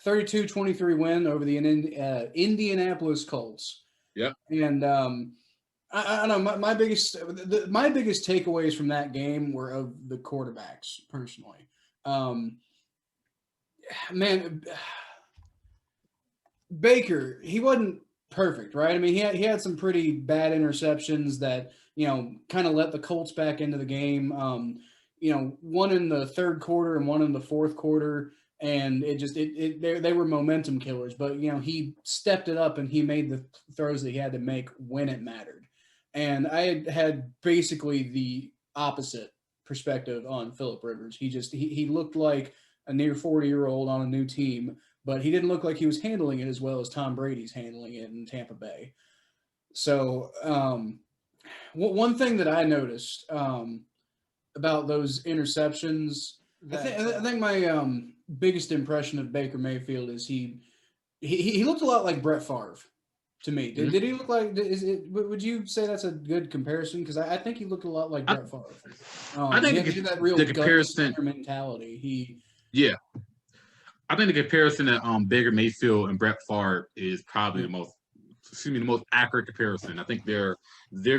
32-23 win over the Indianapolis Colts. Yep. And I don't know my biggest takeaways from that game were of the quarterbacks personally. Um, man, Baker, he wasn't perfect, right? I mean, he had some pretty bad interceptions that kind of let the Colts back into the game. One in the third quarter and one in the fourth quarter, and they were momentum killers. But he stepped it up and he made the throws that he had to make when it mattered. And I had basically the opposite perspective on Philip Rivers. He looked like a near 40-year-old on a new team, but he didn't look like he was handling it as well as Tom Brady's handling it in Tampa Bay. So one thing that I noticed about those interceptions, I think my biggest impression of Baker Mayfield is he looked a lot like Brett Favre to me. Did he look like? Would you say that's a good comparison? Because I think he looked a lot like Brett Favre. I think he had that real the comparison mentality. Yeah. I think the comparison that Baker Mayfield and Brett Favre is probably the most accurate comparison. I think their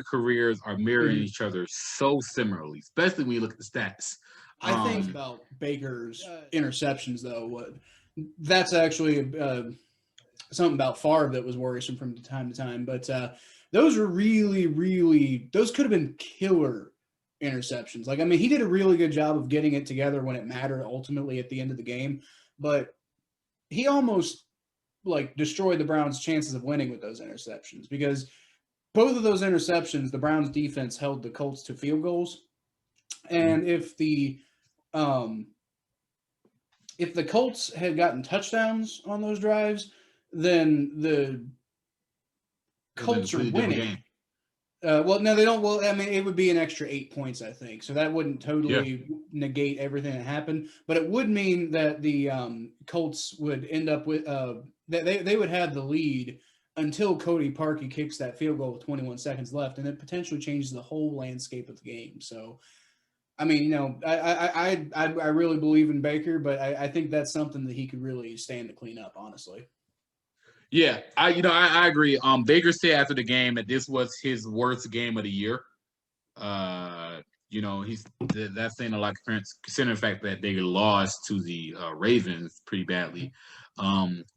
careers are mirroring each other so similarly, especially when you look at the stats. I think about Baker's interceptions, though. That's actually something about Favre that was worrisome from time to time. But those were really those could have been killer interceptions. Like, I mean, he did a really good job of getting it together when it mattered ultimately at the end of the game. But he almost destroyed the Browns' chances of winning with those interceptions, because both of those interceptions, the Browns' defense held the Colts to field goals, and if the Colts had gotten touchdowns on those drives, then the Colts are winning. Well, no, they don't. Well, I mean, it would be an extra 8 points, I think. So that wouldn't totally negate everything that happened, but it would mean that the Colts would end up with they would have the lead until Cody Parkey kicks that field goal with 21 seconds left, and it potentially changes the whole landscape of the game. So, I mean, I really believe in Baker, but I think that's something that he could really stand to clean up, honestly. Yeah, I agree. Baker said after the game that this was his worst game of the year. That's saying a lot, considering the fact that they lost to the Ravens pretty badly.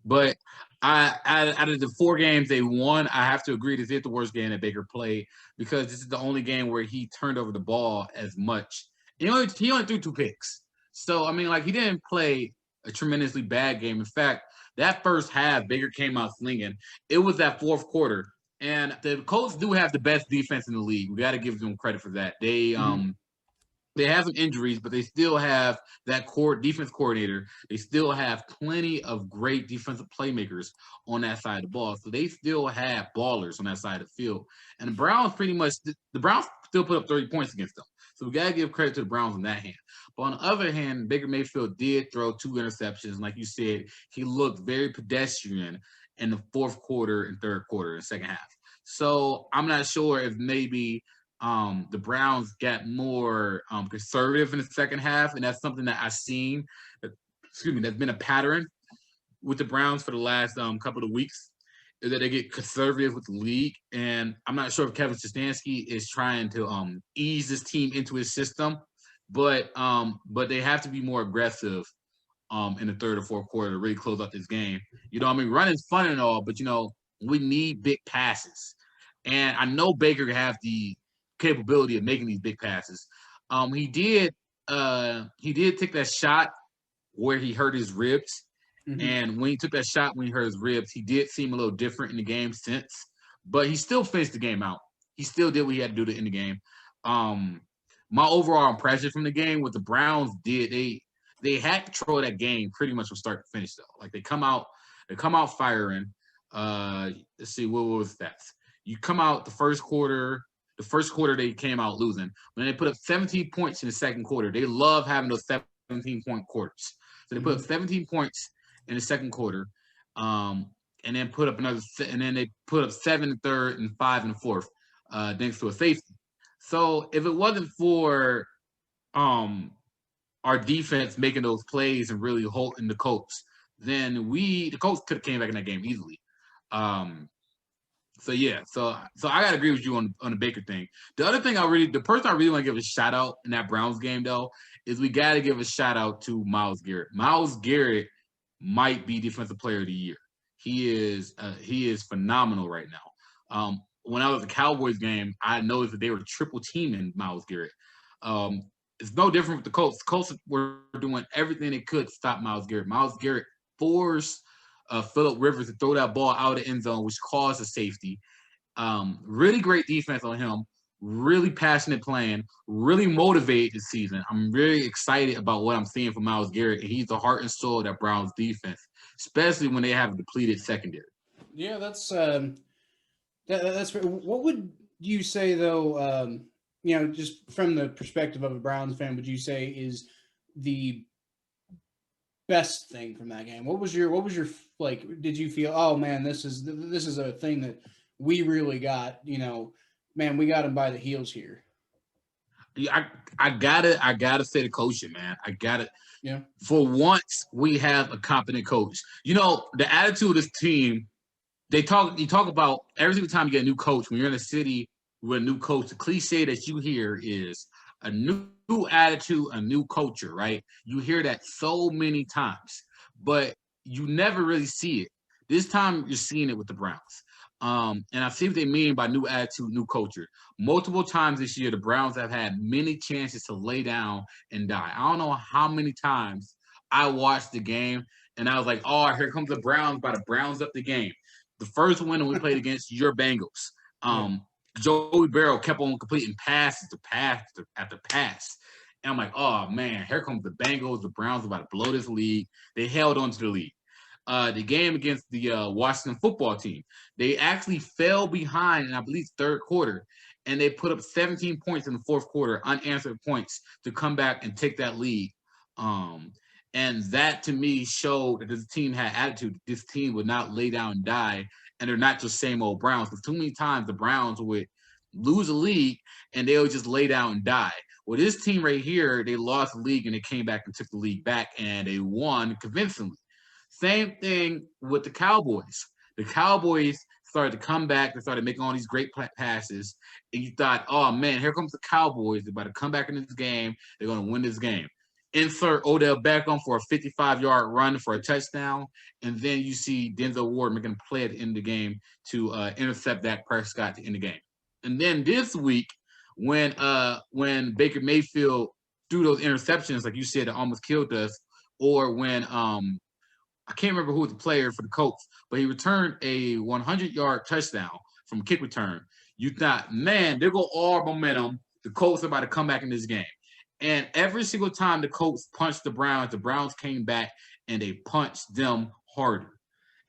But out of the 4 games they won, I have to agree this is the worst game that Baker played, because this is the only game where he turned over the ball as much. He only threw 2 picks. So, I mean, he didn't play a tremendously bad game. In fact, that first half, Baker came out slinging. It was that fourth quarter. And the Colts do have the best defense in the league. We got to give them credit for that. They have some injuries, but they still have that core defense coordinator. They still have plenty of great defensive playmakers on that side of the ball. So they still have ballers on that side of the field. And the Browns still put up 30 points against them. So we got to give credit to the Browns on that hand. But on the other hand, Baker Mayfield did throw 2 interceptions. Like you said, he looked very pedestrian in the fourth quarter and third quarter and second half. So I'm not sure if maybe the Browns got more conservative in the second half, and that's something that I've seen. That's been a pattern with the Browns for the last couple of weeks, is that they get conservative with the league. And I'm not sure if Kevin Stefanski is trying to ease this team into his system, but they have to be more aggressive in the third or fourth quarter to really close out this game. Running's fun and all, but we need big passes. And I know Baker can have the capability of making these big passes. He did take that shot where he hurt his ribs. Mm-hmm. And when he took that shot when he hurt his ribs, he did seem a little different in the game since. But he still finished the game out. He still did what he had to do to end the game. My overall impression from the game, what the Browns did, they had control of that game pretty much from start to finish, though. They come out firing. Let's see, what was that? You come out the first quarter they came out losing. When they put up 17 points in the second quarter, they love having those 17-point quarters. So they put up 17 points in the second quarter, and then put up they put up 7 in the third and 5 in the fourth, thanks to a safety. So if it wasn't for our defense making those plays and really holding the Colts, then the Colts could have came back in that game easily. So yeah, so I gotta agree with you on the Baker thing. The other thing the person I really want to give a shout out in that Browns game though is we got to give a shout out to Myles Garrett. Myles Garrett might be Defensive Player of the Year. He is phenomenal right now. When I was at the Cowboys game, I noticed that they were triple teaming Myles Garrett. It's no different with the Colts. The Colts were doing everything they could to stop Myles Garrett. Myles Garrett forced Phillip Rivers to throw that ball out of the end zone, which caused a safety. Really great defense on him. Really passionate playing. Really motivated this season. I'm really excited about what I'm seeing from Myles Garrett. He's the heart and soul of that Browns defense, especially when they have a depleted secondary. Yeah, that's what would you say though? Just from the perspective of a Browns fan, would you say is the best thing from that game? What was your like? Did you feel, oh man, this is a thing that we really got? Man, we got him by the heels here. Yeah, I gotta say the coaching, man. I gotta. Yeah. For once, we have a competent coach. The attitude of this team. You talk about every single time you get a new coach. When you're in a city with a new coach, the cliche that you hear is a new attitude, a new culture, right? You hear that so many times, but you never really see it. This time you're seeing it with the Browns. And I see what they mean by new attitude, new culture. Multiple times this year, the Browns have had many chances to lay down and die. I don't know how many times I watched the game and I was like, oh, here comes the Browns, by the Browns up the game. The first win we played against your Bengals. Joey Barrow kept on completing passes to pass after pass. And I'm like, oh, man, here comes the Bengals. The Browns are about to blow this league. They held on to the lead. The game against the Washington football team, they actually fell behind in, I believe, third quarter, and they put up 17 points in the fourth quarter, unanswered points, to come back and take that lead. And that, to me, showed that this team had attitude. This team would not lay down and die, and they're not just same old Browns. Because too many times the Browns would lose a league, and they would just lay down and die. Well, this team right here, they lost the league, and they came back and took the league back, and they won convincingly. Same thing with the Cowboys. The Cowboys started to come back. They started making all these great passes. And you thought, oh, man, here comes the Cowboys. They're about to come back in this game. They're going to win this game. Insert Odell Beckham for a 55-yard run for a touchdown. And then you see Denzel Ward making a play at the end of the game to intercept Dak Prescott to end the game. And then this week, when Baker Mayfield threw those interceptions, like you said, that almost killed us, or when I can't remember who was the player for the Colts, but he returned a 100-yard touchdown from a kick return. You thought, man, there go all momentum. The Colts are about to come back in this game. And every single time the Colts punched the Browns came back and they punched them harder.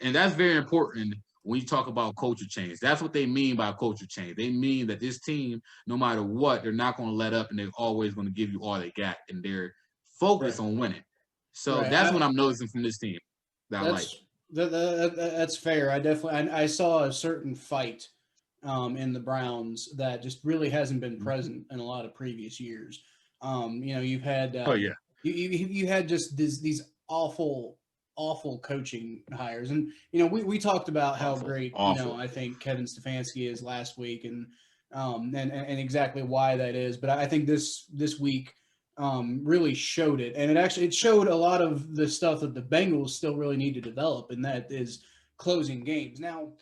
And that's very important when you talk about culture change. That's what they mean by culture change. They mean that this team, no matter what, they're not going to let up, and they're always going to give you all they got, and they're focused on winning. So that's what I'm noticing from this team. That's fair. I saw a certain fight in the Browns that just really hasn't been present in a lot of previous years. You've had you had just these awful coaching hires, and we talked about how great I think Kevin Stefanski is last week, and exactly why that is. But I think this week really showed it, and it showed a lot of the stuff that the Bengals still really need to develop, and that is closing games. Now,